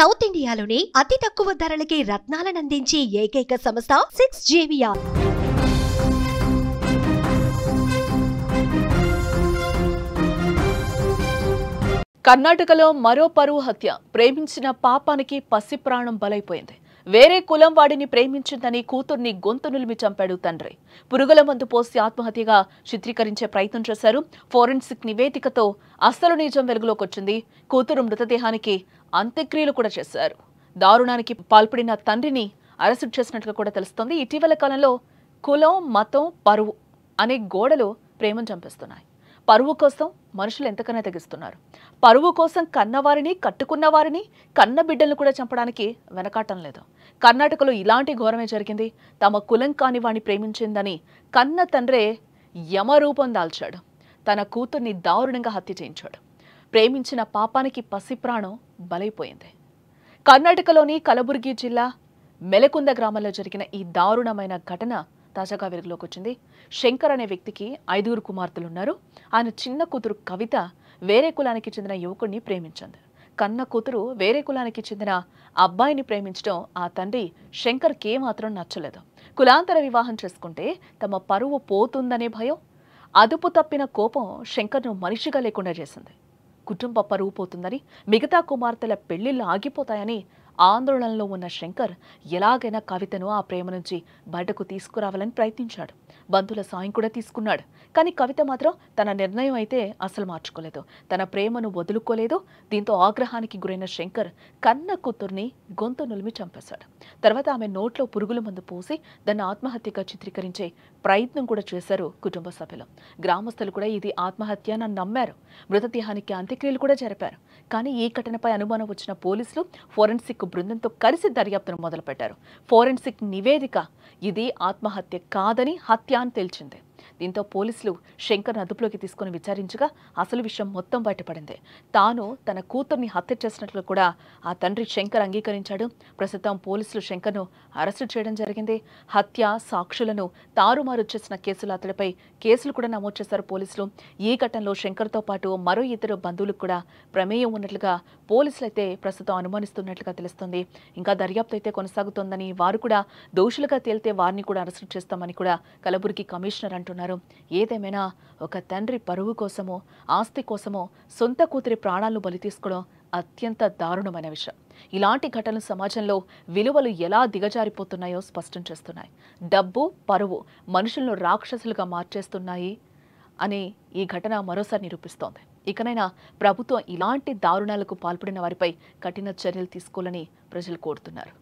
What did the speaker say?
South ఇండియాలోని అతి తక్కువ ధరలకి రత్నాలనందించే ఏకైక సంస్థ 6JVR. కర్ణాటకలో మరో పరువు హత్య. ప్రేమించిన పాపానికి పసి ప్రాణం బలైపోయింది. వేరే కులం వాడిని ప్రేమించిందని కూతుర్ని గొంతు నులిమి చంపాడు తండ్రి. పురుగుల మందు పోసి ఆత్మహత్యగా చిత్రీకరించే ప్రయత్నం చేశారు. ఫోరెన్సిక్ నివేదికతో అసలు నిజం వెలుగులోకొచ్చింది. కూతురు మృతదేహానికి అంత్యక్రియలు కూడా చేశారు. దారుణానికి పాల్పడిన తండ్రిని అరెస్టు చేసినట్లుగా కూడా తెలుస్తోంది. ఇటీవల కాలంలో కులం, మతం, పరువు అనే గోడలు ప్రేమను చంపేస్తున్నాయి. పరువు కోసం మనుషులు ఎంతకన్నా తెగిస్తున్నారు. పరువు కోసం కన్నవారిని, కట్టుకున్న వారిని, కన్న బిడ్డలను కూడా చంపడానికి వెనకాటం లేదు. కర్ణాటకలో ఇలాంటి ఘోరమే జరిగింది. తమ కులం కాని వాణ్ణి ప్రేమించిందని కన్న తండ్రే యమరూపం దాల్చాడు. తన కూతుర్ని దారుణంగా హత్య చేయించాడు. ప్రేమించిన పాపానికి పసి ప్రాణం బలైపోయింది. కర్ణాటకలోని కలబుర్గి జిల్లా మెలకుంద గ్రామంలో జరిగిన ఈ దారుణమైన ఘటన తాజాగా వెలుగులోకి వచ్చింది. శంకర్ అనే వ్యక్తికి 5 కుమార్తెలున్నారు. ఆయన చిన్న కూతురు కవిత వేరే కులానికి చెందిన యువకుడిని ప్రేమించింది. కన్న కూతురు వేరే కులానికి చెందిన అబ్బాయిని ప్రేమించడం ఆ తండ్రి శంకర్కి ఏమాత్రం నచ్చలేదు. కులాంతర వివాహం చేసుకుంటే తమ పరువు పోతుందనే భయం, అదుపు తప్పిన కోపం శంకర్ను మనిషిగా లేకుండా చేసింది. కుటుంబ పరువు పోతుందని, మిగతా కుమార్తెల పెళ్లిళ్ళు ఆగిపోతాయని ఆందోళనలో ఉన్న శంకర్ ఎలాగైనా కవితను ఆ ప్రేమ నుంచి బయటకు తీసుకురావాలని ప్రయత్నించాడు. బంధువుల సాయం కూడా తీసుకున్నాడు. కానీ కవిత మాత్రం తన నిర్ణయం అయితే అసలు మార్చుకోలేదు. తన ప్రేమను వదులుకోలేదు. దీంతో ఆగ్రహానికి గురైన శంకర్ కన్న కూతుర్ని గొంతు నులిమి చంపేశాడు. తర్వాత ఆమె నోట్లో పురుగుల మందు పోసి దాన్ని ఆత్మహత్యగా చిత్రీకరించే ప్రయత్నం కూడా చేశారు కుటుంబ సభ్యులు. గ్రామస్తులు కూడా ఇది ఆత్మహత్య అని నమ్మారు. మృతదేహానికి అంత్యక్రియలు కూడా జరిపారు. కానీ ఈ ఘటనపై అనుమానం వచ్చిన పోలీసులు ఫోరెన్సిక్ బృందంతో కలిసి దర్యాప్తును మొదలుపెట్టారు. ఫోరెన్సిక్ నివేదిక ఇది ఆత్మహత్య కాదని హత్య అని తేల్చింది. దీంతో పోలీసులు శంకర్ను అదుపులోకి తీసుకుని విచారించగా అసలు విషయం మొత్తం బయటపడింది. తాను తన కూతుర్ని హత్య చేసినట్లు కూడా ఆ తండ్రి శంకర్ అంగీకరించాడు. ప్రస్తుతం పోలీసులు శంకర్ను అరెస్టు చేయడం జరిగింది. హత్య, సాక్షులను తారుమారు చేసిన కేసులు అతడిపై కేసులు కూడా నమోదు చేశారు పోలీసులు. ఈ ఘటనలో శంకర్తో పాటు మరో 2 బంధువులకు కూడా ప్రమేయం ఉన్నట్లుగా పోలీసులు అయితే ప్రస్తుతం అనుమానిస్తున్నట్లుగా తెలుస్తుంది. ఇంకా దర్యాప్తు అయితే కొనసాగుతోందని, వారు కూడా దోషులుగా తేలితే వారిని కూడా అరెస్టు చేస్తామని కూడా కలబుర్గి కమిషనర్ అంటున్నారు. ఏదేమైనా ఒక తండ్రి పరువు కోసమో, ఆస్తి కోసమో సొంత కూతురి ప్రాణాలను బలి తీసుకోవడం అత్యంత దారుణమైన విషయం. ఇలాంటి ఘటనలు సమాజంలో విలువలు ఎలా దిగజారిపోతున్నాయో స్పష్టం చేస్తున్నాయి. డబ్బు, పరువు మనుషులను రాక్షసులుగా మార్చేస్తున్నాయి అని ఈ ఘటన మరోసారి నిరూపిస్తోంది. ఇకనైనా ప్రభుత్వం ఇలాంటి దారుణాలకు పాల్పడిన వారిపై కఠిన చర్యలు తీసుకోవాలని ప్రజలు కోరుతున్నారు.